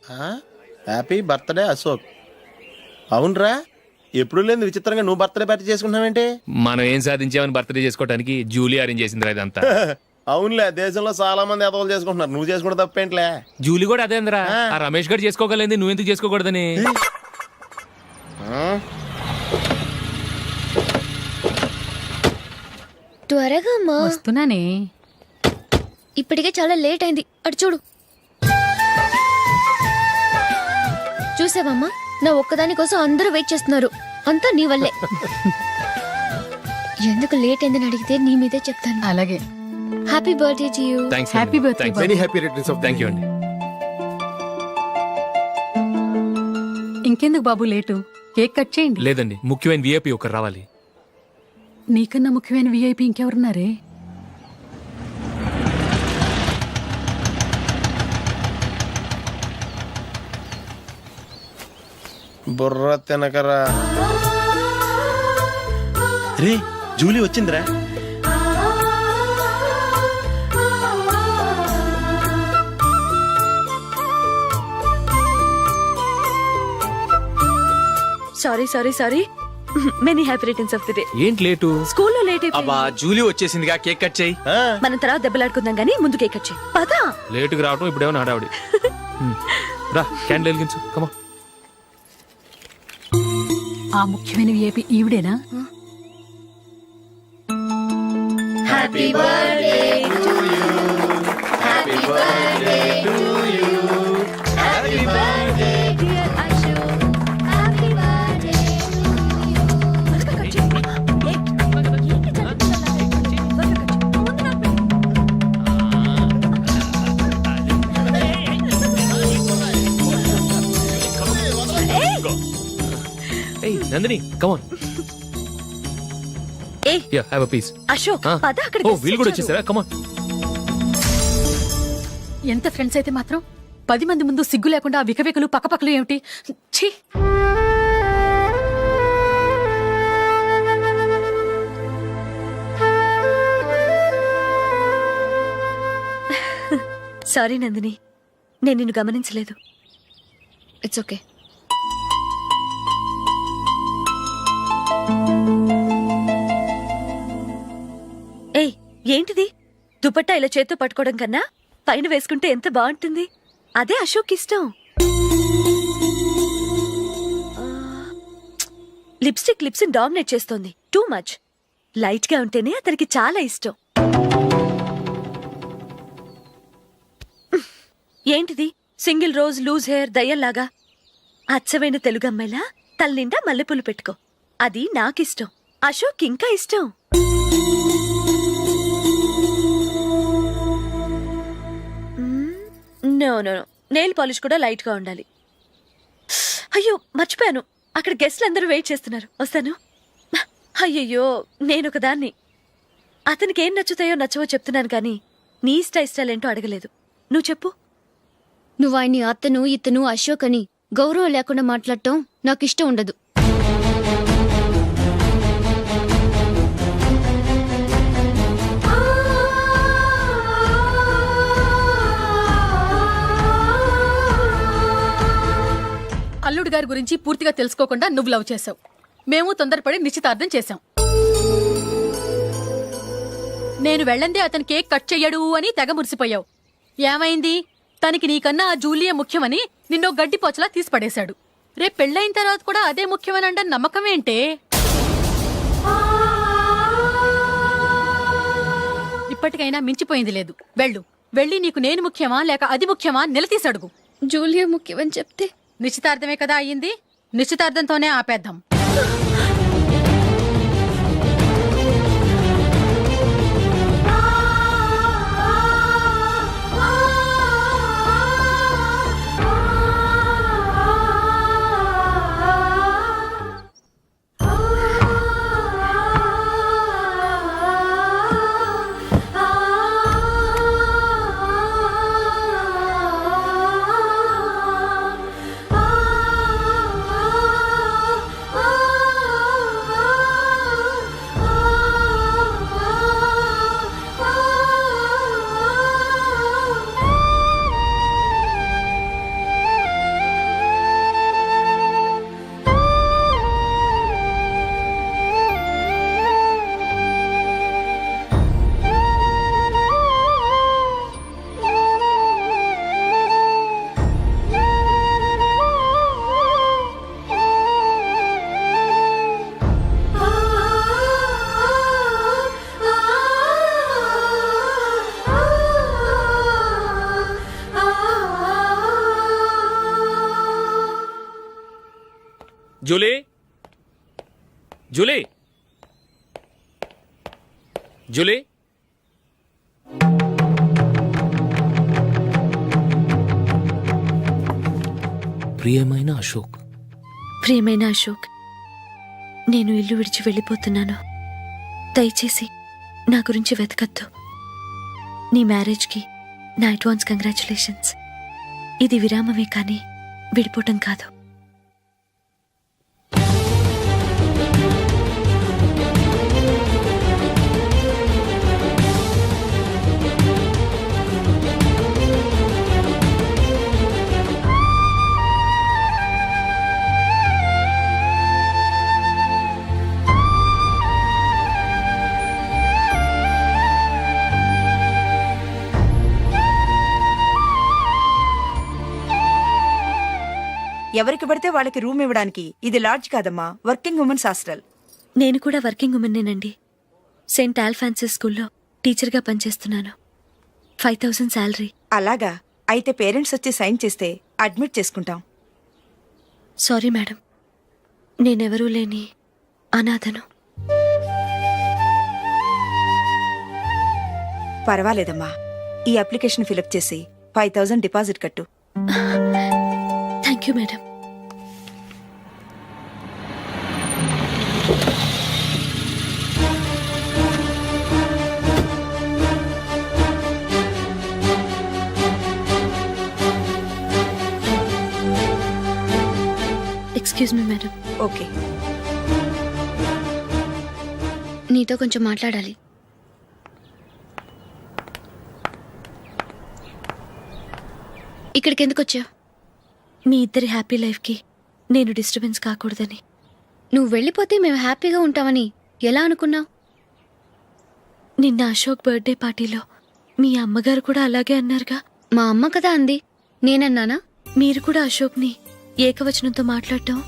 Happy birthday Ashok. అవునరా, ఎప్పుడు లేదు విచిత్రంగా నువ్వు బర్త్డే పార్టీ చేసుకుంటున్నావేంటి? మనం ఏం సాధించామని బర్త్డే చేసుకోవడానికి జూలీ అరేంజ్ చేసింది ఇదంతా. అవునులే, దేశంలో చాలా మంది ఎదవలు చేసుకుంటున్నారు, నువ్వు చేసుకుంటే తప్పేంట్లే. జూలీ కూడా అదే అందరా. ఆ రమేష్ గారు చేసుకోగలేదు, నువ్వు ఎందుకు చేసుకోకూడదని. త్వరగా అమ్మా. వస్తున్నానే. ఇప్పటికే చాలా లేట్ అయింది, అటు చూడు. చూసావమ్మా, నా ఒక్కదాని కోసం అందరూ వెయిట్ చేస్తున్నారు. అంతా నీ వల్లే. ఎందుకు లేట్ అయిందని అడిగితే నీ మీదే చెప్తాను. అలాగే. Happy birthday to you. Happy birthday. Many happy returns of thank you అండి. ఇంకెందుకు బాబు లేటు, కేక్ కట్ చేయండి. లేదండి, ముఖ్యమైన విఐపి ఒకరు రావాలి. నీకన్నా ముఖ్యమైన విఐపి ఇంకెవరున్నారే? బుర్ర తినకరా. రే, జూలీ వచ్చిందిరా. Sorry many happy returns of the day. ఏంటి లేటు? స్కూల్లో లేట్ అబ్బా, జూలీ వచ్చేసిందిగా, కేక్ కట్ చేయి. మనం తర్వాత దెబ్బలాడుకుందాం గానీ ముందు కేక్ కట్ చేయి. పదా. లేటుగా రావటం ఇప్పుడేమో నాడావిడి. రా, క్యాండిల్ వెలిగించు. కమా. ఆ ముఖ్యమైన విఐపి ఈవిడేనా? Happy birthday to you. Happy birthday to you. Happy birthday dear Ashok. Happy birthday ఏయ్ నందిని, కమ్ ఆన్. ఏ yeah, have a piece. Ashok, పద. అక్కడ ఓ, వీళ్ళు కూడా వచ్చేసారా? Come on. ఎంత ఫ్రెండ్స్ అయితే మాత్రం 10 మంది ముందు సిగ్గు లేకుండా ఆ వికవికలు పక్కపక్కలు ఏమిటి? ఛీ. సారీ నందిని, నేను నిన్ను గమనించలేదు. It's okay. ఏయ్, ఏంటిది? దుపట్టా ఇలా చేత్తో పట్టుకోవడం కన్నా పైన వేసుకుంటే ఎంత బాగుంటుంది. అదే అశోక్ ఇష్టం. లిప్స్టిక్ లిప్స్ డామినేట్ చేస్తోంది. Too much. లైట్ గా ఉంటేనే అతనికి చాలా ఇష్టం. ఏంటిది? సింగిల్ రోజ్ లూజ్ హెయిర్ దయ్యంలాగా. అచ్చమైన తెలుగు అమ్మాయిలా తల్లిండా మల్లెపూలు పెట్టుకో. అది నాకిష్టం. అశోక్ ఇంకా ఇష్టం. No no no, nail polish కూడా లైట్ గా ఉండాలి. అయ్యో, మర్చిపోయాను, అక్కడ గెస్ట్లు అందరూ వెయిట్ చేస్తున్నారు. వస్తాను. అయ్యయ్యో, నేనొక దాన్ని. అతనికి ఏం నచ్చుతాయో నచ్చవో చెప్తున్నాను కానీ నీ ఇష్టాలేంటో అడగలేదు. నువ్వు చెప్పు. నువ్వు ఆయన్ని అతను ఇతను అశోక్ అని గౌరవం లేకుండా మాట్లాడటం నాకు ఇష్టం ఉండదు. అల్లుడు గారి గురించి పూర్తిగా తెలుసుకోకుండా నువ్వు లవ్ చేసావు. మేము తొందరపడి నిశ్చితార్థం చేశాం. నేను వెళ్ళందే అతను కేక్ కట్ చెయ్యడు అని తెగ మురిసిపోయావు. ఏమైంది? తనకి నీకన్నా ఆ జూలియే ముఖ్యమని నిన్నో గడ్డిపోచలా తీసిపడేశాడు. రేపు పెళ్ళైన తర్వాత కూడా అదే ముఖ్యమని అంటే నమ్మకం ఏంటే? ఇప్పటికైనా మించిపోయింది లేదు. వెళ్ళి నీకు నేను ముఖ్యమా లేక అది ముఖ్యమా నిలదీసడుగు. జూలియా ముఖ్యమని చెప్తే నిశ్చితార్థమే కదా అయ్యింది. నిశ్చితార్థంతోనే ఆపేద్దాం. జూలీ జూలీ జూలీ ప్రియమైన అశోక్. ప్రియమైన అశోక్, నేను ఇల్లు విడిచి వెళ్ళిపోతున్నాను. దయచేసి నా గురించి వెతకద్దు. నీ మ్యారేజ్కి నా అడ్వాన్స్ కంగ్రాచులేషన్స్. ఇది విరామమే కానీ విడిపోవటం కాదు. ఎవరికి పడితే వాళ్ళకి రూమ్ ఇవ్వడానికి ఇది లాడ్జ్ కాదమ్మా, వర్కింగ్ ఉమెన్స్ హాస్టల్. నేను కూడా వర్కింగ్ ఉమెన్నేనండి. సెయింట్ ఆల్ఫాన్సిస్ స్కూల్లో టీచర్గా పనిచేస్తున్నాను. 5,000 శాలరీ. అలాగా? అయితే పేరెంట్స్ వచ్చి సైన్ చేస్తే అడ్మిట్ చేసుకుంటాం. సారీ మేడం, నేనెవరూ లేని అనాథను. పర్వాలేదమ్మా, ఈ అప్లికేషన్ ఫిలప్ చేసి 5,000 డిపాజిట్ కట్టు. Thank you madam. Excuse me madam. Okay. నీతో కొంచెం మాట్లాడాలి. ఇక్కడికి ఎందుకు వచ్చావు? మీ ఇద్దరి హ్యాపీ లైఫ్కి నేను డిస్టర్బెన్స్ కాకూడదని. నువ్వు వెళ్ళిపోతే మేము హ్యాపీగా ఉంటామని ఎలా అనుకున్నావు? నిన్న అశోక్ బర్త్డే పార్టీలో మీ అమ్మగారు కూడా అలాగే అన్నారుగా. మా అమ్మ కదా అంది, నేనన్నానా? మీరు కూడా అశోక్ని ఏకవచనంతో మాట్లాడటం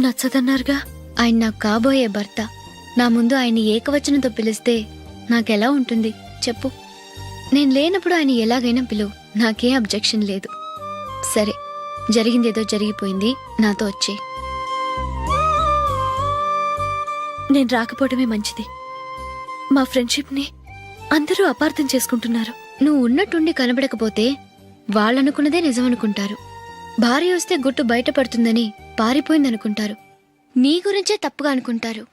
నచ్చదన్నారుగా. ఆయన నాకు కాబోయే భర్త. నా ముందు ఆయన్ని ఏకవచనంతో పిలిస్తే నాకెలా ఉంటుంది చెప్పు? నేను లేనప్పుడు ఆయన ఎలాగైనా పిలువు, నాకేం అబ్జెక్షన్ లేదు. సరే, జరిగిందేదో జరిగిపోయింది, నాతో వచ్చే. నేను రాకపోవడమే మంచిది. మా ఫ్రెండ్షిప్ని అందరూ అపార్థం చేసుకుంటున్నారు. నువ్వు ఉన్నట్టుండి కనబడకపోతే వాళ్ళనుకున్నదే నిజమనుకుంటారు. భార్య వస్తే గుట్టు బయటపడుతుందని పారిపోయిందనుకుంటారు. నీ గురించే తప్పుగా అనుకుంటారు.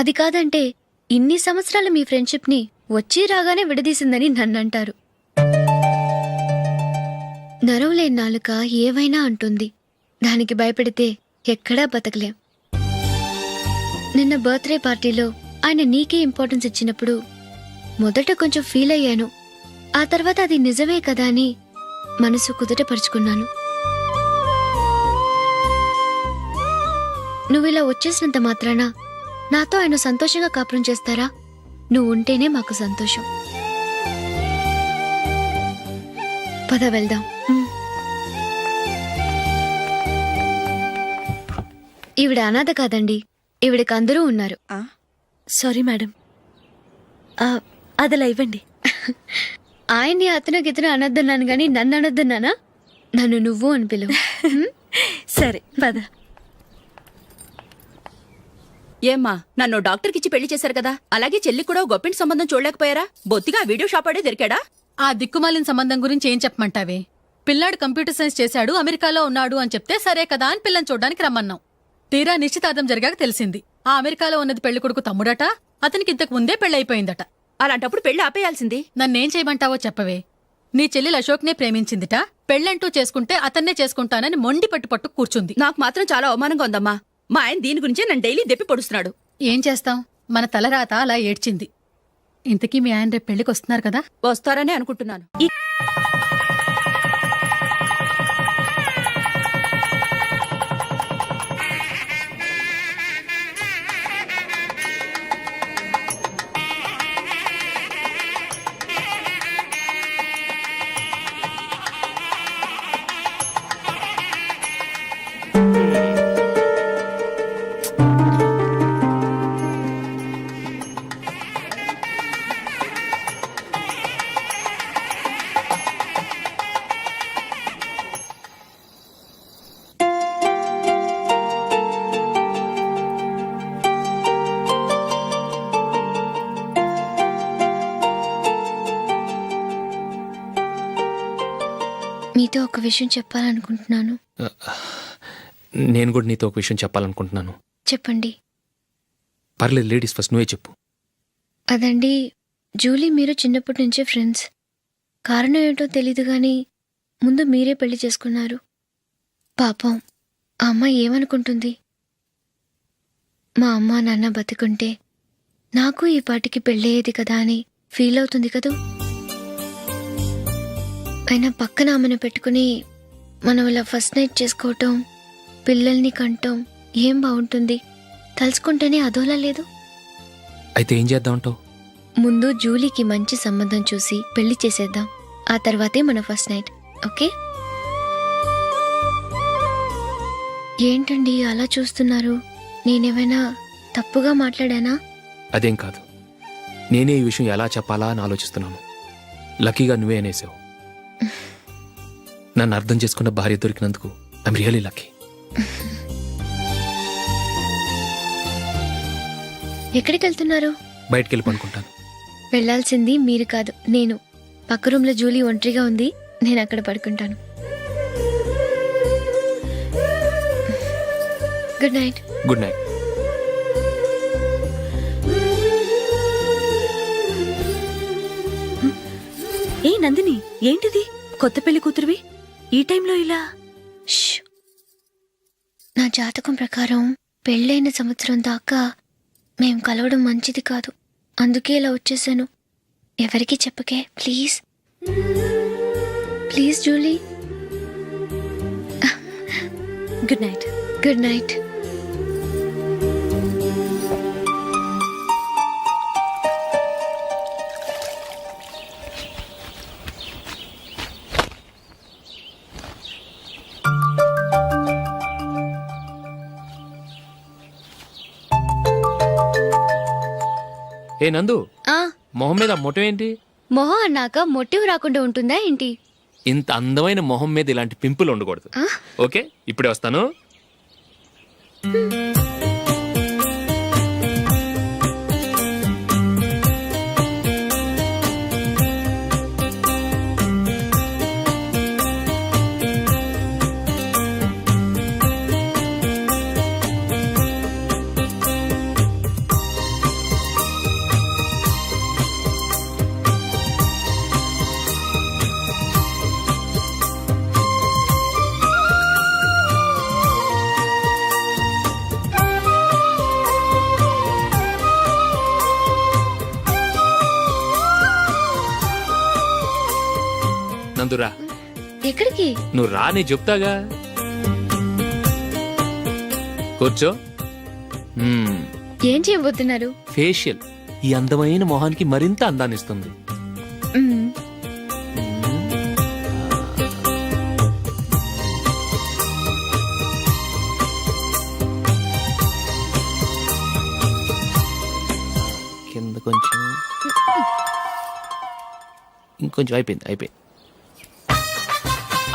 అది కాదంటే ఇన్ని సంవత్సరాలు మీ ఫ్రెండ్షిప్ని వచ్చి రాగానే విడదీసిందని నన్నంటారు. నరవలేని నాలుక ఏవైనా అంటుంది. దానికి భయపడితే ఎక్కడా బతకలేం. నిన్న బర్త్డే పార్టీలో ఆయన నీకే ఇంపార్టెన్స్ ఇచ్చినప్పుడు మొదట కొంచెం ఫీల్ అయ్యాను. ఆ తర్వాత అది నిజమే కదా అని మనసు కుదుటపరుచుకున్నాను. నువ్విలా వచ్చేసినంత మాత్రాన నాతో ఆయన సంతోషంగా కాపురం చేస్తారా? నువ్వు ఉంటేనే మాకు సంతోషం. పద వెళ్దాం. ఈవిడ అనాథ కాదండి, ఈవిడకి అందరూ ఉన్నారు. సారీ మేడం, అదలా ఇవ్వండి. ఆయన్ని అతను గితను అనొద్దన్నాను గాని నన్ను అనొద్దన్నానా? నన్ను నువ్వు అని పిలువు. సరే పద. ఏమ్మా, నన్ను డాక్టర్కిచ్చి పెళ్లి చేశారు కదా, అలాగే చెల్లి కూడా గొప్పింటి సంబంధం చూడలేకపోయారా? బొత్తిగా ఆ వీడియో షాప్ ఆడే దొరికాడా? ఆ దిక్కుమాలిన సంబంధం గురించి ఏం చెప్పమంటావే? పిల్లాడు కంప్యూటర్ సైన్స్ చేశాడు, అమెరికాలో ఉన్నాడు అని చెప్తే సరే కదా అని పిల్లని చూడడానికి రమ్మన్నాం. తీరా నిశ్చితార్థం జరిగాక తెలిసింది ఆ అమెరికాలో ఉన్నది పెళ్లి కొడుకు తమ్ముడట, అతనికి ఇంతకు ముందే పెళ్లయిపోయిందట. అలాంటప్పుడు పెళ్లి ఆపేయాల్సింది. నన్నేం చేయమంటావో చెప్పవే. నీ చెల్లెలు అశోక్నే ప్రేమించిందిట, పెళ్ళంటూ చేసుకుంటే అతన్నే చేసుకుంటానని మొండి పట్టు కూర్చుంది. నాకు మాత్రం చాలా అవమానంగా ఉందమ్మా. మా ఆయన దీని గురించే నన్ను డైలీ దెప్పి పొడుస్తున్నాడు. ఏం చేస్తాం, మన తలరాత అలా ఏడ్చింది. ఇంతకీ మీ ఆయన రేపు పెళ్లికి వస్తున్నారు కదా? వస్తారనే అనుకుంటున్నాను. మీతో ఒక విషయం చెప్పాలనుకుంటున్నాను. నేను కూడా నీతో ఒక విషయం చెప్పాలనుకుంటున్నాను. చెప్పండి. పర్లేదు, లేడీస్ ఫస్ట్, నువ్వే చెప్పు. అదండి, జూలీ మీరు చిన్నప్పటి నుంచే ఫ్రెండ్స్. కారణం ఏంటో తెలీదు గాని ముందు మీరే పెళ్లి చేసుకున్నారు. పాపం ఆ అమ్మాయి ఏమనుకుంటుంది? మా అమ్మ నాన్న బతికుంటే నాకు ఈ పాటికి పెళ్ళయ్యేది కదా అని ఫీల్ అవుతుంది కదూ. అయినా పక్కన ఆమెను పెట్టుకుని మనం ఇలా ఫస్ట్ నైట్ చేసుకోవటం, పిల్లల్ని కంటం ఏం బాగుంటుంది? తలుచుకుంటేనే అదోలా లేదు. అయితే ఏం చేద్దామంటావు? ముందు జూలీకి మంచి సంబంధం చూసి పెళ్లి చేసేద్దాం. ఆ తర్వాతే మన ఫస్ట్ నైట్. ఓకే? ఏంటండి అలా చూస్తున్నారు? నేనేమైనా తప్పుగా మాట్లాడానా? అదేం కాదు, నేనే ఈ విషయం ఎలా చెప్పాలా అని ఆలోచిస్తున్నాను. లక్కీగా నువ్వే అనేసావు. నన్ను అర్థం చేసుకున్న భార్య దొరికినందుకు ఐమ్ రియలీ లక్కీ. ఎక్కడికి వెళ్తున్నారు? బయటికి వెళ్ళి పనుకుంటాను. వెళ్లాల్సింది మీరు కాదు, నేను. పక్క రూమ్లో జూలీ ఒంటరిగా ఉంది, నేను అక్కడ పడుకుంటాను. Good night. Good night. ఏ నందిని, ఏంటిది? కొత్త పెళ్లి కూతురువి ఈ టైంలో ఇలా? ష్. నా జాతకం ప్రకారం పెళ్ళైన సంవత్సరం దాకా మేం కలవడం మంచిది కాదు. అందుకే ఇలా వచ్చేసాను. ఎవరికి చెప్పకే please. Please Julie. Good night. Good night. ఏ నందు, ఆ మొహం మీద మొట్టం ఏంటి? మొహం అన్నాక మొటివ్ రాకుండా ఉంటుందా ఏంటి? ఇంత అందమైన మొహం మీద ఇలాంటి పింపుల్ ఉండకూడదు. ఆ? ఓకే, ఇప్పుడే వస్తాను. నందురా, ఎక్కడికి? నువ్వు రా, నేను చెప్తాగా. కూర్చో. ఏం చేయబోతున్నారు? ఫేషియల్ ఈ అందమైన మొహానికి మరింత అందాన్ని ఇస్తుంది. మ్మ్. కింద కొంచెం, ఇంకొంచెం. అయిపోయింది.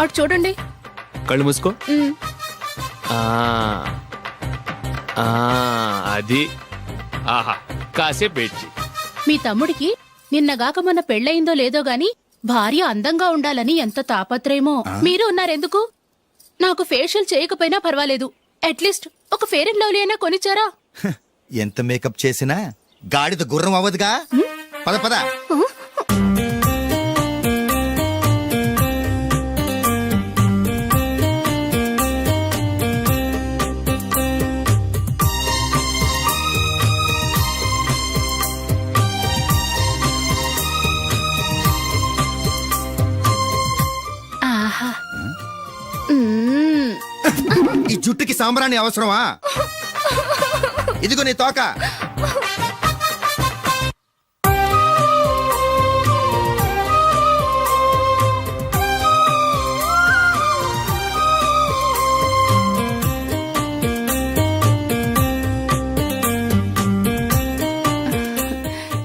అటు చూడండి. కళ్ళు మూసుకో. మ్మ్. ఆ, ఆ, అది. ఆహా, కాసేపు వెయిట్ చెయ్యి. మీ తమ్ముడికి నిన్నగాక మొన్న పెళ్ళయిందో లేదో గాని భార్య అందంగా ఉండాలని ఎంత తాపత్రయమో. మీరు ఉన్నారెందుకు? నాకు ఫేషియల్ చేయకపోయినా పర్వాలేదు, అట్లీస్ట్ ఒక ఫేర్ అండ్ లవ్లీ అయినా కొనిచ్చారా? ఎంత మేకప్ చేసినా గాడిద గుర్రం అవ్వదుగా. పద పద. ఆహా. మ్మ్. ఈ జుట్టుకి సాంబ్రాణి అవసరమా? ఇదిగో నీ తోక.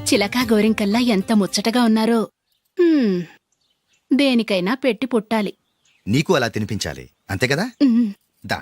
చిలకా గోరింకల్లా ఎంత ముచ్చటగా ఉన్నారో. దేనికైనా పెట్టి పుట్టాలి. నీకు అలా తినిపించాలి, అంతే కదా? మ్మ్. దా.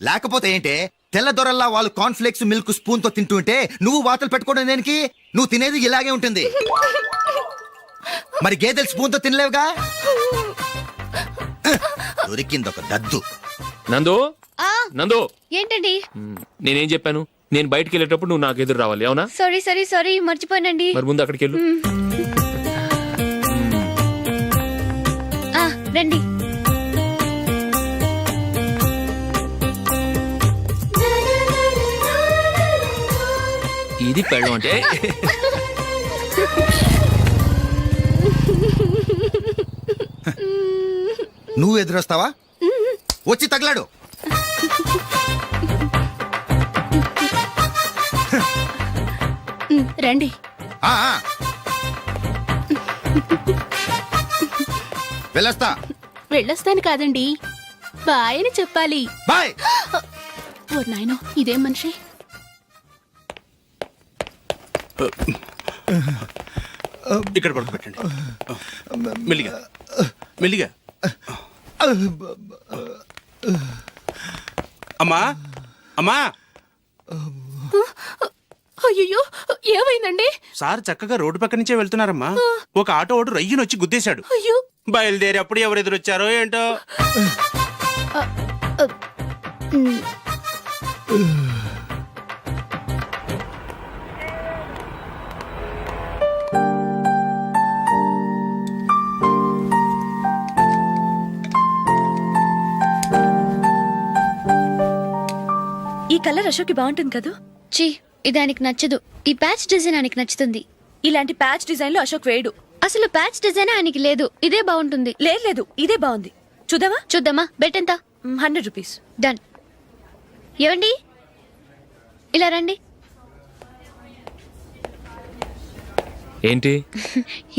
లేకపోతే ఏంటే తెల్ల దొరల్లా వాళ్ళు కాన్ఫ్లెక్స్ మిల్క్ స్పూన్ తో తింటుంటే నువ్వు వాతలు పెట్టుకోవడం దేనికి? నువ్వు తినేది ఇలాగే ఉంటుంది. మరి గేదెలు స్పూన్ తో తినలేవుగా. దొరికింది ఒక దద్దు. నందు ఆ నందు ఏంటండి? నేనేం చెప్పాను? నేను బయటికి వెళ్ళేటప్పుడు నువ్వు నాకు ఎదురు రావాలి, అవునా? సారీ మర్చిపోయానండి. మరి ముందు అక్కడికి వెళ్ళు. ఆ, రండి. ఇది పెళ్ళం అంటే. నువ్వు ఎదురొస్తావా? వచ్చి తగలాడు. రండి. ఆ, ఆ. వెళ్ళొస్తా. వెళ్ళొస్తాను కాదండి, బాయ్ అని చెప్పాలి. బాయ్. ఓ నాయనో, ఇదేం మనిషి? ఇక్కడ పడుకోబెట్టండి. మెల్లిగా మెల్లిగా. అమ్మా అమ్మా, అయ్యో, ఏమైందండి? సార్ చక్కగా రోడ్డు పక్క నుంచే వెళ్తున్నారమ్మా. ఒక ఆటో ఓడు రయ్యనొచ్చి గుద్దేశాడు. అయ్యో, బయలుదేరి అప్పుడు ఎవరు ఎదురొచ్చారో ఏంటో. ఈ కలర్ అశోక్కి బాగుంటుంది కదా. ఛీ, ఇది ఆయనకి నచ్చదు. ఈ ప్యాచ్ డిజైన్ ఆయనకి నచ్చుతుంది. ఇలాంటి ప్యాచ్ డిజైన్ లో అశోక్ వేయడు. అసలు ప్యాచ్ డిజైన్ ఆయనకి లేదు. ఇదే బాగుంటుంది. లేదు, ఇదే బాగుంది. చూద్దామా? చూద్దామా? బెట్ ఎంత? 100 రూపీస్. డన్. ఏవండి, ఇలా రండి. ఏంటి?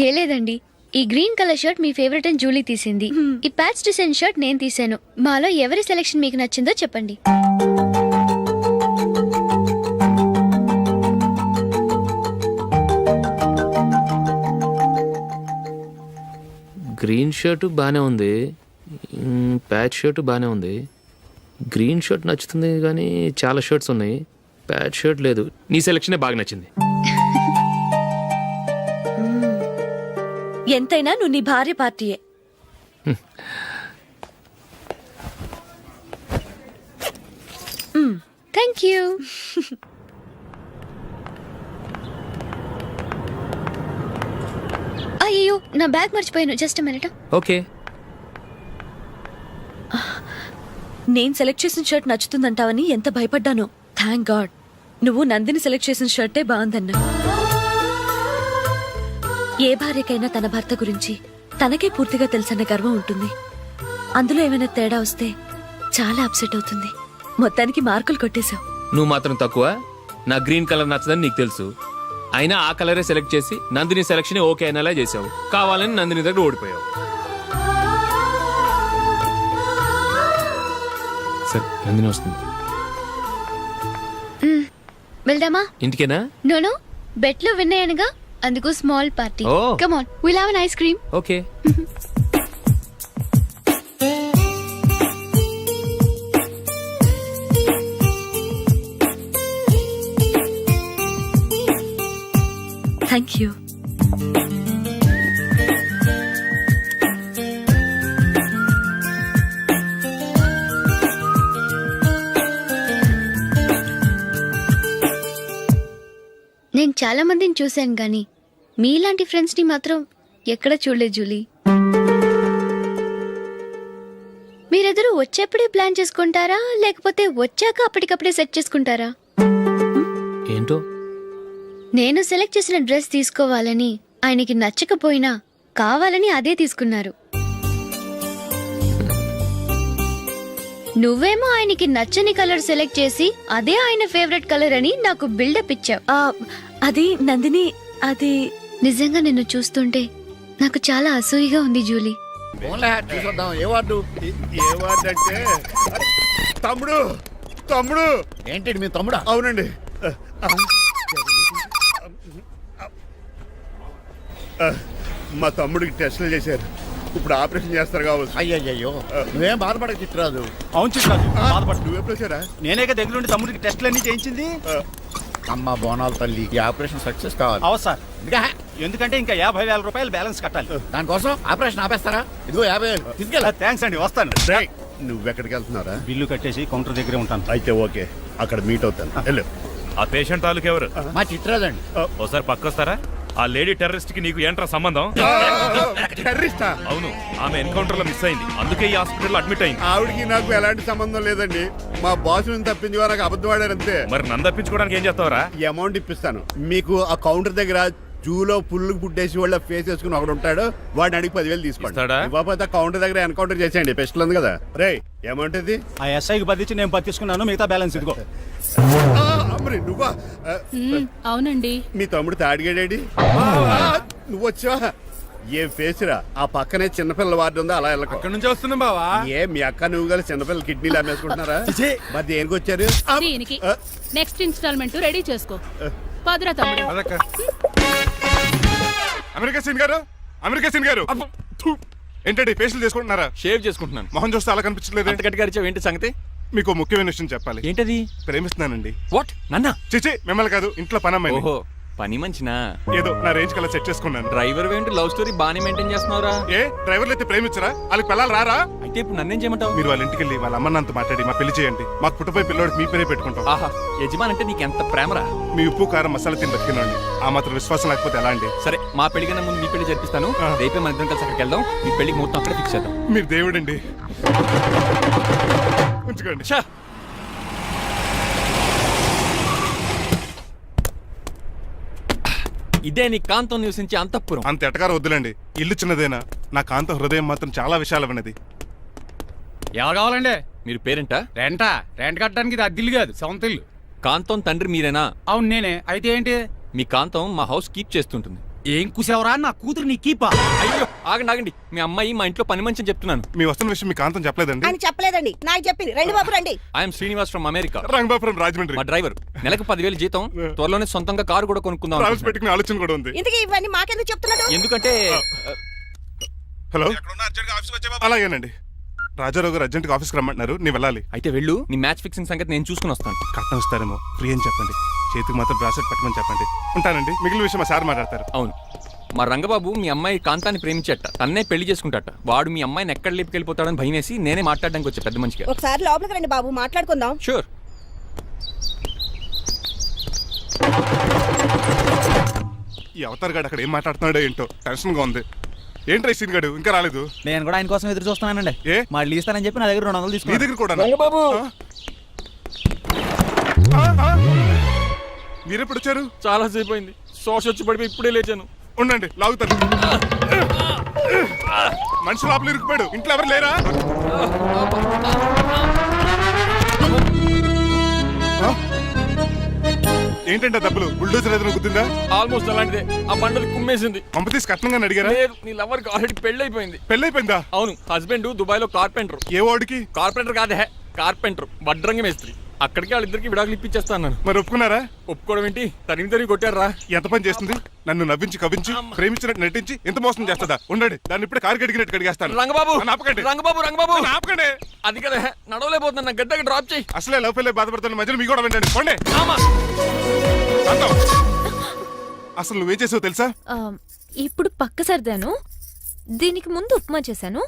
ఏ లేదండి, ఈ గ్రీన్ కలర్ షర్ట్ మీ ఫేవరెట్ అని జూలీ తీసింది. ఈ ప్యాచ్ డిజైన్ షర్ట్ నేను తీసాను. మాలో ఎవరి సెలెక్షన్ మీకు నచ్చిందో చెప్పండి. గ్రీన్ షర్ట్ బానే ఉంది, ప్యాచ్ షర్ట్ బానే ఉంది. గ్రీన్ షర్ట్ నచ్చుతుంది కానీ చాలా షర్ట్స్ ఉన్నాయి, ప్యాచ్ షర్ట్ లేదు. నీ సెలెక్షనే బాగా నచ్చింది. ఎంతైనా నువ్వు నీ భార్య పార్టీయే. Thank you. అయ్యో, నా బ్యాగ్ మర్చిపోయాను. Just minute. ఓకే. నేను సెలెక్ట్ చేసిన షర్ట్ నచ్చుతుందంటావని ఎంత భయపడ్డానో. థ్యాంక్ గాడ్ నువ్వు నందిని సెలెక్ట్ చేసిన షర్టే బాగుందన్నా. ఏ భార్యకైనా తన భర్త గురించి తనకే పూర్తిగా తెలుసన్న గర్వం ఉంటుంది. అందులో ఏమైనా తేడా వస్తే చాలా అప్సెట్ అవుతుంది. మొత్తానికి మార్కులు కొట్టేశావు. నువ్వు మాత్రం తక్కువ. నా గ్రీన్ కలర్ నచ్చదని నీకు తెలుసు, అయినా ఆ కలరే సెలెక్ట్ చేసి నందిని సెలెక్షన్ ఓకే అయినలా చేసావు. కావాలని నందిని దగ్గర ఓడిపోయావు. సరే, నందిని వస్తుంది. వెళ్దామా? ఇంటికేనా? నోను, బెట్లో విన్నాయనగా, అందుకు small party. Oh. Come on, will have an ice cream. Okay. Thank you. నేను చాలా మందిని చూశాను గాని మీలాంటి ఫ్రెండ్స్ ని మాత్రం ఎక్కడ చూడలేదు జూలీ. మీరెదరూ వచ్చేప్పుడే ప్లాన్ చేసుకుంటారా, లేకపోతే వచ్చాక అప్పటికప్పుడే సెట్ చేసుకుంటారా? ఏంటో? నేను సెలెక్ట్ చేసిన డ్రెస్ తీసుకోవాలని ఆయనకి నచ్చకపోయినా కావాలని అదే తీసుకున్నారు. నువ్వేమో ఆయనకి నచ్చని కలర్ సెలెక్ట్ చేసి అదే ఆయన ఫేవరెట్ కలర్ అని నాకు బిల్డప్ ఇచ్చావు. అది నందిని, అది నిజంగా నిన్ను చూస్తుంటే నాకు చాలా అసూయగా ఉంది జూలీ. ఏ వార్డు అంటే తమ్ముడు. తమ్ముడు ఏంటి? మీ తమ్ముడా? అవునండి. మా తమ్ముడికి టెస్టులు చేశారు. ఇప్పుడు ఆపరేషన్ చేస్తారు కావచ్చు. అయ్యయ్యో నువ్వేం బాధపడక చిట్రాజు. అవును చిట్రాజు, బాధపడు. నువ్వు ఎప్పుడు వచ్చారా? నేనే దగ్గర ఉండి తమ్ముడికి టెస్టులన్నీ చేయించింది. అమ్మ బోనాల తల్లి, ఈ ఆపరేషన్ సక్సెస్ కావాలి. అవు సార్, ఇంకా ఎందుకంటే ఇంకా 50,000 రూపాయలు బ్యాలెన్స్ కట్టాలి. దానికోసం ఆపరేషన్ ఆపేస్తారా? ఇదిగో 50,000 తీసుకెళ్ళా. థ్యాంక్స్ అండి, వస్తాను. రేయ్, నువ్వెక్కడికి వెళ్తున్నారా? బిల్లు కట్టేసి కౌంటర్ దగ్గరే ఉంటాను. అయితే ఓకే, అక్కడ మీట్ అవుతాను. వెళ్ళు. ఆ పేషెంట్ తాలూకు ఎవరు? మా చిట్రాజు అండి. ఓసారి పక్కొస్తారా? ఆ లేడీ టెర్రరిస్ట్ కి నీకు ఏంట్రా సంబంధం? టెర్రరిస్టా? అవును, ఆమె ఎన్కౌంటర్ లో మిస్ అయింది, అందుకే ఈ హాస్పిటల్ అడ్మిట్ అయింది. ఆవిడికి నాకు ఎలాంటి సంబంధం లేదండి. మా బాస్ నుంచి తప్పించి నాకు అబద్ధం ఆడారు అంతే. మరి నన్ను తప్పించుకోవడానికి ఏం చేస్తావరా? ఈ అమౌంట్ ఇప్పిస్తాను మీకు. ఆ కౌంటర్ దగ్గర జూలో పుల్లు గుడ్డేసి వాళ్ళ ఫేస్ వేసుకుని ఒకడు ఉంటాడు, వాడిని అడిగి 10,000 తీసుకోండి. ఇస్తాడా? ఇవ్వకపోతే కౌంటర్ దగ్గర ఎన్కౌంటర్ చేసేయండి. పెస్టల్ ఉంది కదా. రే, అమౌంట్ ఇది. ఆ ఎస్ఐకి బదిలించి నేను తీసుకున్నాను, మిగతా బ్యాలెన్స్ ఇదిగో. అమ్మరే, నువ్వా? అవునండి. మీ తమ్ముడు తాడిగాడేడి? నువ్వు వచ్చావా? ఏ ఫేస్ రా. ఆ పక్కనే చిన్నపిల్లల వార్డు ఉందా, అలా వెళ్ళకు. అక్కడ నుంచి వస్తున్నాం బావా. ఏ మీ అక్క నువ్వు కలిసి చిన్నపిల్లల కిడ్నీలు అమ్మేసుకుంటున్నారా? మరి దేనికి వచ్చారు? దీనికి నెక్స్ట్ ఇన్స్టాల్మెంట్ రెడీ చేసుకో. పదరా తమ్ముడు. అమెరికా సీన్ గారు, అమెరికా సీన్ గారు, ఏంటండి ఫేషియల్ చేసుకుంటున్నారా? షేవ్ చేసుకుంటున్నాను. మొహం చూస్తే అలా కనిపించలేదు. గట్టిగా ఏంటి సంగతి? మీకు ముఖ్యమైన విషయం చెప్పాలి. ఏంటది? ప్రేమిస్తున్నానండి. వాట్? నన్నా? చిచి, మిమ్మల్ని కాదు, ఇంట్లో పనమ్మాయి. ఓహో, పని మంచినా? ఏదో నా రేంజ్ కల్లా సెట్ చేసుకున్నాను. డ్రైవర్ ఏంటి లవ్ స్టోరీ బానే మెయింటైన్ చేస్తున్నావురా? ఏ డ్రైవర్లు అయితే ప్రేమించరా? వాళ్ళకి పిల్లలు రారా? అయితే ఇప్పుడు నన్నేం చేయమంటావు? మీరు వాళ్ళ ఇంటికి వెళ్ళి వాళ్ళ అమ్మ నాన్నతో మాట్లాడి మా పెళ్లి చేయండి. మాకు పుట్టపోయి పిల్లోడికి మీ పేరే పెట్టుకుంటాం. ఆహా, యజమాన్ అంటే నీకెంత ప్రేమరా? మీ ఉప్పు కారం మసాలా తిని బతికినండి. ఆ మాత్రం విశ్వాసం లేకపోతే ఎలా అండి? సరే, మా పెళ్లి కన్నా ముందు మీ పెళ్లి జరిపిస్తాను. రేపే మన ఇద్దరం కలిసి అక్కడికి వెళ్దాం. మీ పెళ్లికి ముహూర్తం అక్కడ ఫిక్స్ చేద్దాం. మీరు దేవుడండి. ఉంచుకోండి. ఛా! ఇదే నీ కాంతం నివసించే అంతఃపురం. అంత ఎటకారం వద్దులండి. ఇల్లు చిన్నదేనా, నా కాంత హృదయం మాత్రం చాలా విశాలమైనది. ఎవరు కావాలండి? మీరు పేరెంటా? రెంటా? రెంట్ కట్టడానికి ఇది అద్దిల్లు కాదు, సొంత ఇల్లు. కాంతం తండ్రి మీరేనా? అవును నేనే. అయితే ఏంటి? మీ కాంతం మా హౌస్ కీప్ చేస్తుంటుంది. ఏం కూసావరా? నా కూతురు నీ కీపా? అయ్యో, ఆగండి. మీ అమ్మాయి మా ఇంట్లో పని మంచి చెప్తున్నాను. మీ వస్తున్న విషయం మీ కాంతం చెప్పలేదండి? అని చెప్పలేదండి, నాకు చెప్పింది. రండి బాబు రండి. I'm Srinivas from America. Rangabapuram Rajahmundry. మా డ్రైవర్. నెలకు 10,000 జీతం. త్వరలోనే సొంతంగా కారు కూడా కొనుక్కుందాం. ట్రావెల్స్ పెట్టుకునే ఆలోచన కూడా ఉంది. ఇంతకీ ఇవన్నీ మాకెందుకు చెప్తున్నాడు? ఎందుకంటే హలో, అలాగేనండి. రాజారావు గారు అర్జెంట్గా ఆఫీస్కి రమ్మంటున్నారు, నీ వెళ్ళాలి. అయితే వెళ్ళు. నీ మ్యాచ్ ఫిక్సింగ్ సంగతి నేను చూసుకుని వస్తాను. కట్నం ఇస్తారేమో, ఫ్రీ అని చెప్పండి. చేతికి మాత్రం బ్రాసెట్ పెట్టమని చెప్పండి. ఉంటానండి. మిగిలిన విషయం మా సార్ మాట్లాడతారు. అవును, మా రంగబాబు మీ అమ్మాయి కాంతాన్ని ప్రేమించట, తన్నే పెళ్లి చేసుకుంటాట. వాడు మీ అమ్మాయిని ఎక్కడ లేపుకెళ్ళిపోతాడని భయం వేసి నేనే మాట్లాడడానికి వచ్చా పెద్ద మనిషిగా. ఒకసారి లోపలికి రండి బాబు, మాట్లాడుకుందాం. షూర్. ఈ అవతార్ గాడు అక్కడ ఏం మాట్లాడుతున్నాడో ఏంటో టెన్షన్గా ఉంది. ఏంట్రా సీన్ గాడు ఇంకా రాలేదు? నేను కూడా ఆయన కోసం ఎదురు చూస్తున్నానండి. ఏ మళ్ళీ ఇస్తానని చెప్పి నా దగ్గర 200 మీ తీసుకుని. దగ్గర కూడా? రంగబాబు మీరెప్పుడు వచ్చారు? చాలా సేపు అయింది. శోష వచ్చి పడిపోయి ఇప్పుడే లేచాను. ఉండండి, లాగుతాను. మనిషి లోపల ఇరుక్కుపోయాడు. ఇంట్లో ఎవరు లేరా? ఏంటంటే డబ్బులు బుల్డోజర్ ఏదైనా గుర్తుందా? ఆల్మోస్ట్ అలాంటిదే. ఆ బండలు కుమ్మేసింది. పంప తీసి కట్నంగా అడిగారా? లేదు, నీ లవర్కి ఆల్రెడీ పెళ్లి అయిపోయింది. పెళ్ళైపోయిందా? అవును, హస్బెండ్ దుబాయ్ లో కార్పెంటర్. ఏ వాడికి? కార్పెంటర్ కాదే, కార్పెంటర్, వడ్రంగి మేస్త్రి. అక్కడికి వాళ్ళిద్దరికి విడాకులు ఇప్పించేస్తాను. మరి ఒప్పుకున్నారా? ఒప్పుకోవడం ఏంటి? తరిమి కొట్టారా? ఎంత పని చేస్తుంది? నన్ను నవ్వించి కవించి ప్రేమించినట్టు నటించి ఎంత మోసం చేస్తుందా? ఉండండి, దాన్ని ఇప్పుడే కారు కడిగినట్టు కడిగేస్తాను. రంగబాబు, నన్ను ఆపకండి. రంగబాబు ఆపకండి. అది కదా, నడవలేకపోతున్నా, గడ్డకి డ్రాప్ చేయి. అసలే లవ్ పెళ్ళి బాధపడుతున్న మధ్యలో మీ కూడా వినండి. పోండి. అసలు నువ్వేం చేసావు తెలుసా? ఇప్పుడు పక్క సర్దాను. దీనికి ముందు ఉప్మా చేశాను,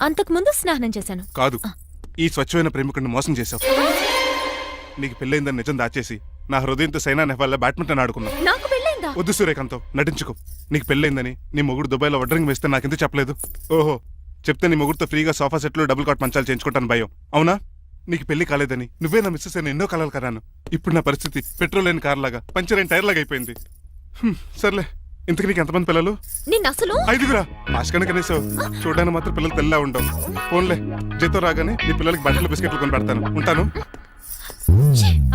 అంతకు ముందు స్నానం చేశాను. కాదు, ఈ స్వచ్ఛమైన ప్రేమికుడిని మోసం చేసావు. నీకు పెళ్ళైందని నిజం దాచేసి నా హృదయంతో సైనా నెహ్వాల్ బ్యాడ్మింటన్ ఆడుకున్నావు. నాకు పెళ్ళైందా? వద్దు సూర్యకాంతం, నటించుకో. నీకు పెళ్ళైందని నీ మొగుడు దుబాయ్లో వడ్రంగి వేస్తే నాకెందుకు చెప్పలేదు? ఓహో, చెప్తే నీ మొగుడుతో ఫ్రీగా సోఫా సెట్లు డబుల్ కాట్ మంచాలు చేయించుకుంటాను భయం. అవునా? నీకు పెళ్లి కాలేదని నువ్వే నా మిస్సెస్ అని ఎన్నో కలలు కరాను. ఇప్పుడు నా పరిస్థితి పెట్రోల్ లేని కార్ లాగా, పంచర్ అయిన టైర్ లాగా అయిపోయింది. సర్లే, ఇంతకు నీకు ఎంతమంది పిల్లలు? నిన్ను అసలు 5గురా. ఆశకని కనీసం చూడడానికి మాత్రం పిల్లలు తెల్లా ఉండవు. ఫోన్లే, జీతం రాగానే నీ పిల్లలకి బట్టలు బిస్కెట్లు కొని పెడతాను. ఉంటాను.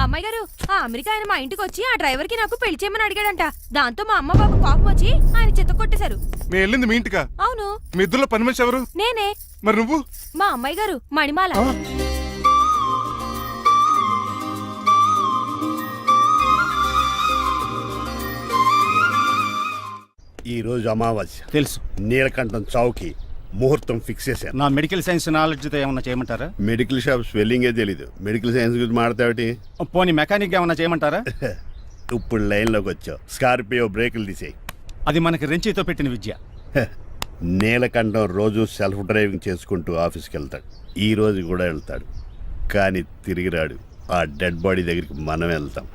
అమ్మాయి గారు, ఆ అమెరికా ఆయన మా ఇంటికి వచ్చి ఆ డ్రైవర్ కి నాకు పెళ్లి చేయమని అడిగాడంట. దాంతో మా అమ్మ బాబు కోపం వచ్చి ఆయన చిత్త కొట్టేశారు. నేను వెళ్ళింది మీ ఇంటికా? అవును. మీ ఇద్దరులో పని మనిషి ఎవరు? నేనే. మరి నువ్వు? మా అమ్మాయి గారు మణిమాల. ఈ రోజు అమావాస్య తెలుసు. నీలకంఠం చౌకి ముహూర్తం ఫిక్స్ చేశాను. నా మెడికల్ సైన్స్ నాలెడ్జ్తో ఏమన్నా చేయమంటారా? మెడికల్ షాప్ స్వెల్లింగే తెలీదు, మెడికల్ సైన్స్ గురించి మాడతావిటి. పోనీ మెకానిక్ ఏమన్నా చేయమంటారా? ఇప్పుడు లైన్లోకి వచ్చావు. స్కార్పియో బ్రేకులు తీసేయి. అది మనకి రెంచితో పెట్టిన విద్య. నీలకంఠం రోజు సెల్ఫ్ డ్రైవింగ్ చేసుకుంటూ ఆఫీస్కి వెళ్తాడు. ఈ రోజు కూడా వెళ్తాడు, కానీ తిరిగి రాడు. ఆ డెడ్ బాడీ దగ్గరికి మనం వెళ్తాం.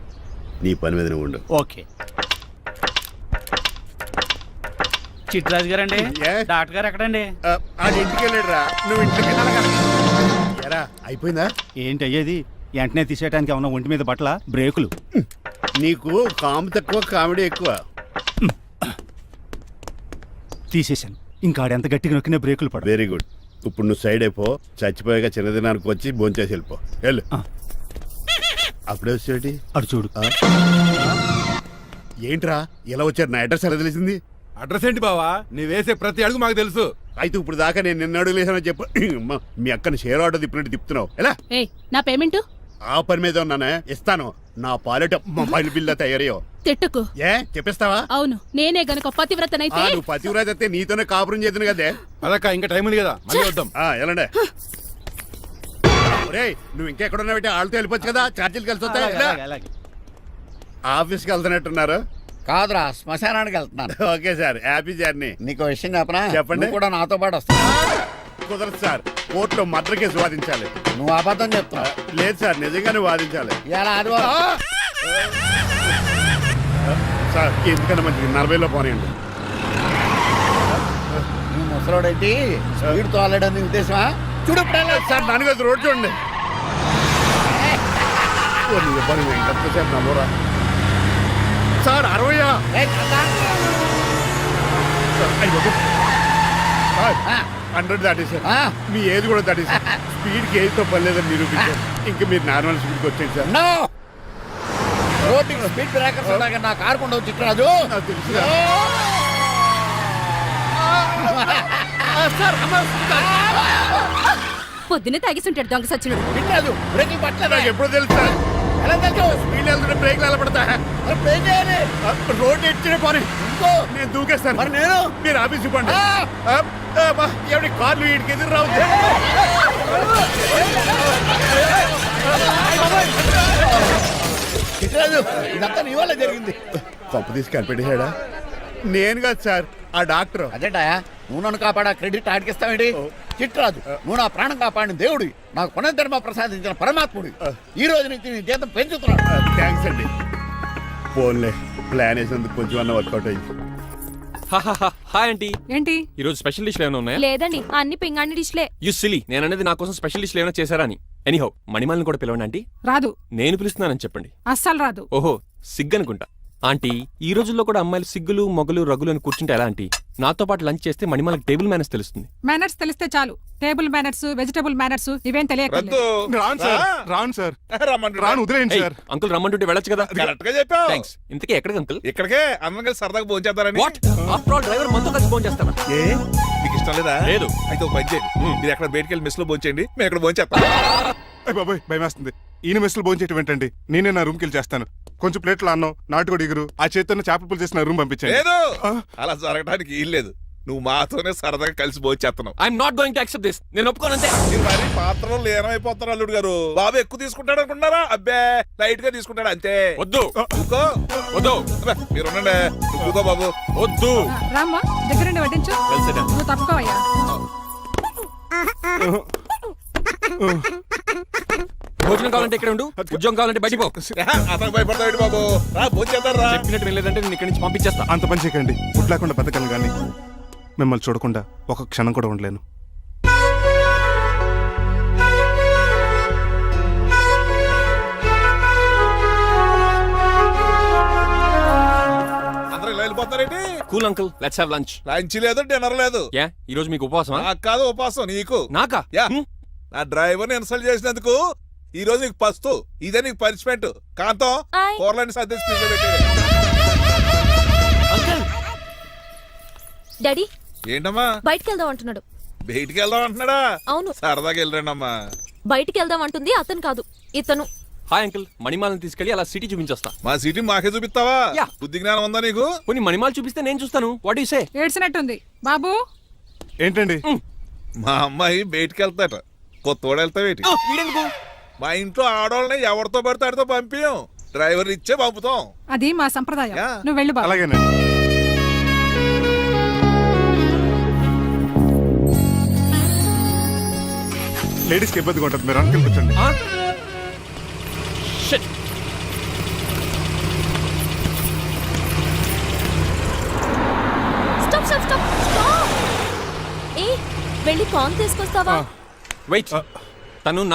నీ పని మీద నువ్వు ఉండు. ఓకే. చిట్రాజు గారండి, డాక్టర్ గారు ఎక్కడండి? ఇంటికి వెళ్ళాడురా, నువ్వు ఇంటికి ఎరా అయిపోయిందా? ఏంటి అయ్యేది? వెంటనే తీసేయడానికి ఏమన్నా ఒంటి మీద బట్టల బ్రేకులు? నీకు కాము తక్కువ, కామెడీ ఎక్కువ. తీసేశాను. ఇంకా ఆడెంత గట్టిగా నొక్కినా బ్రేకులు పడ. Very good. ఇప్పుడు నువ్వు సైడ్ అయిపో. చచ్చిపోయాక చిన్నదినానికి వచ్చి భోంచేసి వెళ్ళిపో. వెళ్ళు. అప్పుడే వచ్చేటి అటు చూడు. ఏంట్రా ఇలా వచ్చారు? నా అడ్రస్ ఎలా తెలిసింది? అడ్రస్ ఏంటి బావా? నీ వేసే ప్రతి అడుగు మాకు తెలుసు. అయితే ఇప్పుడు దాకా నేను నిన్న అడుగులేసానో చెప్పు. మీ అక్కని షేర్ ఆర్డర్ తిప్పినట్టు తిప్పుతున్నావు ఎలా? నా పేమెంట్ ఆ పని మీద ఉన్నానే, ఇస్తాను. నా పాలెట మొబైల్ బిల్ తయారయ్యో. తిట్టుకు. ఏ చెప్పిస్తావా? అవును, నేనే గనక పతివ్రతనైతే. నువ్వు పతివ్రత అయితే నీతోనే కాపురం చేద్దును కదే. అదక్క ఇంకా టైం ఉంది కదా, మళ్ళీ వద్దాం. ఎలాండే నువ్వు ఇంకెక్కడున్నావు? వాళ్ళతో వెళ్ళిపోవచ్చు కదా, ఛార్జీలు కలిసి వస్తాయి. ఆఫీస్కి వెళ్తున్నట్టున్నారు. కాదురా, శ్మశానానికి వెళ్తున్నాను. Okay sir, happy journey. నీకు విషయం చెప్పనా? చెప్పండి. కూడా నాతో పాటు వస్తా. కుదరదు సార్, కోర్టులో మర్డర్ కేసు వాదించాలి. నువ్వు అబద్ధం చెప్తున్నావు. లేదు సార్, నిజంగానే వాదించాలి. ఇలా ఆదివారం సార్ ఎందుకన్నా మంచిది 40లో పోనీయండి. నువ్వు ముసలోడేంటి స్పీడ్ తోలడని ఉద్దేశమా? చూడు సార్, నాన్నగా రోడ్ చూడండి. సార్ నమ్మరా సార్? 60 100 దాటేశారు. మీ ఏది కూడా దాటేశారు. స్పీడ్కి ఏదితో పని లేదని నిరూపించారు. ఇంకా మీరు నార్మల్ స్పీడ్కి వచ్చేది సార్. రోడ్డు స్పీడ్ బ్రేకర్స్ ఉండగా నా కారు కొండ చిట్రాజు. తెలుసు పొద్దున్నే తాగిస్తుంటాడు దొంగ సచ్చినుడు. వినలేదు, బ్రేకులు పట్టలేదు. నాకు ఎప్పుడో తెలుసు సార్. ఎలా తెలుసు? స్పీడ్ వెళ్తుంటే బ్రేక్లు ఎలా పడతా? రోడ్డు ఎట్టిన పోనీ నేను దూకేస్తాను. మరి నేను? మీరు ఆఫీస్ ఇవ్వండి. ఎవరి కార్లు వీడికి ఎదురు రావు. చిట్రాజు, ఇదంతా నీ వల్ల జరిగింది. తప్పు తీసి కనిపెట్టేశాడా? నేను కాదు సార్, ఆ డాక్టర్. అదేంటాయా, నువ్వు నన్ను కాపాడా క్రెడిట్ ఆడికిస్తావేంటి? చిట్రాజు, నువ్వు నా ప్రాణం కాపాడిన దేవుడి, నాకు పునర్ధర్మ ప్రసాదించిన పరమాత్ముడి. ఈ రోజు నుంచి నీ జీతం పెంచుతున్నాడు. థ్యాంక్స్ అండి. ఫోన్లే, ప్లాన్ వేసినందుకు కొంచెం అన్న వర్కౌట్ అయింది. Hi aunty. ఏంటి ఈ రోజు స్పెషల్ డిష్లు ఏమైనా ఉన్నాయా? లేదండి, అన్ని పింగాణి డిష్లే. యు సిలీ, నేను అనేది నా కోసం స్పెషల్ డిష్లు ఏమైనా చేశారా అని. ఎనీహౌ, మణిమాలని కూడా పిలవండి ఆంటీ. రాదు. నేను పిలుస్తున్నానని చెప్పండి. అస్సలు రాదు. ఓహో, సిగ్గనుకుంటా. ఆంటీ, ఈ రోజుల్లో కూడా అమ్మాయిలు సిగ్గులు మొగలు రగులు అని కూర్చుంటే ఎలా ఆంటీ? నాతో పాటు లంచ్ చేస్తే మణిమాలకి టేబుల్ మేనర్స్ తెలుస్తుంది. మేనర్స్ తెలిస్తే చాలు. టేబుల్ మేనర్స్, వెజిటబుల్ మేనర్స్ ఇవేం తెలియదు. రాను సార్, రాను సార్, రాను, వదిలేయండి సార్. అంకుల్ రమ్మంటుంటే వెళ్ళొచ్చు కదా. కరెక్ట్ గా చెప్పావు. థ్యాంక్స్. ఇంతకీ ఎక్కడికి అంకుల్? ఇక్కడికే అందరం కలిసి సరదాగా భోంచేద్దారని. వాట్? ఆఫ్టర్ ఆల్ డ్రైవర్ మనతో కలిసి ఫోన్ చేస్తాను. ఏ నీకు ఇష్టం లేదా? లేదు. అయితే ఒక పని చేయండి, మీరు ఎక్కడ బయటికి వెళ్ళి మెస్ లో భోంచేయండి, మేము ఎక్కడ భోంచేస్తాం. బాబాయ్ భయం వేస్తుంది. ఈయన మెస్సులు భోంచేయటం ఏంటండి? నేనే నా రూమ్కి వెళ్ళి చేస్తాను. కొంచెం ప్లేట్లు అన్నం, నాటుకోడి ఇగురు, ఆ చేతితో చేపల పులుసు చేసిన రూమ్ పంపించాను. లేదు, అలా జరగడానికి ఏం లేదు. నువ్వు మాతోనే సరదాగా కలిసి భోంచేస్తున్నావు. I'm not going to accept this. నేను ఒప్పుకోనంతే. మీరు మరి పాత్రలో లీనమైపోతారు అల్లుడు గారు. బాబు ఎక్కువ తీసుకుంటాడు అనుకుంటారా? అబ్బే, లైట్ గా తీసుకుంటాడు అంతే. వద్దు, ఊకో. వద్దు. మీరు ఉండండి, ఊకో బాబు. వద్దు. రామ్మా, దగ్గరుండి వడ్డించు. నువ్వు తప్పుకోవయ్యా. భోజనం కావాలంటే ఇక్కడ ఉండు, ఉద్యోగం కావాలంటే బయటికి పో. అతను భయపడతాడు బాబు. రా భోంచేద్దాం రా. చెప్పినట్టు వెళ్ళలేదంటే నేను ఇక్కడి నుంచి పంపించేస్తా. అంత పని చేయకండి. ఫుడ్ లేకుండా బతకను కానీ మిమ్మల్ని చూడకుండా ఒక క్షణం కూడా ఉండలేను. అందరూ ఇలా వెళ్ళిపోతారేంటి? Cool uncle, let's have lunch. Lunch లేదు, డిన్నర్ లేదు. యా, ఈ రోజు మీకు ఉపవాసమా? నాకు కాదు ఉపవాసం, నీకు. నాకా? యా, నా డ్రైవర్ ని ఇన్సల్ట్ చేసినందుకు ఈ రోజు నీకు పస్తు, ఇదే నీకు పనిష్మెంట్. కాంతం కూరలని సర్దేసి ఫ్రిడ్జ్లో పెట్టేది. అంకుల్, డాడీ ఏంటమ్మా బయటికి వెళ్దాం అంటున్నాడు. బయటికి వెళ్దాం అంటున్నాడా? అవును. సరదాగా వెళ్ళరండి అమ్మా. బయటికి వెళ్దాం అంటుంది అతను కాదు, ఇతను. హాయ్ అంకుల్, మణిమాలను తీసుకెళ్లి అలా సిటీ చూపించొస్తా. మా సిటీ మాకే చూపిస్తావా? బుద్ధి జ్ఞానం ఉందా నీకు? కొన్ని మణిమాలు చూపిస్తే నేను చూస్తాను. What you say? ఏడ్చినట్టుంది బాబు. ఏంటండి మా అమ్మాయి బయటికి వెళ్తాట కొత్తోడు వెళ్తావేటి మా ఇంట్లో ఆడవాళ్ళని ఎవరితో పడితే ఆడితో పంపించం డ్రైవర్ ఇచ్చే పంపుతాం. అది మా సంప్రదాయం యా. నువ్వు వెళ్ళు బాబు అలాగేనండి. లేడీస్కి ఇబ్బందిగా ఉంటుంది, మీరు అనుకుని కూర్చోండి. Stop stop stop stop. ఏ వెళ్ళి కాన్ తీసుకొస్తావా? వెయిట్ తను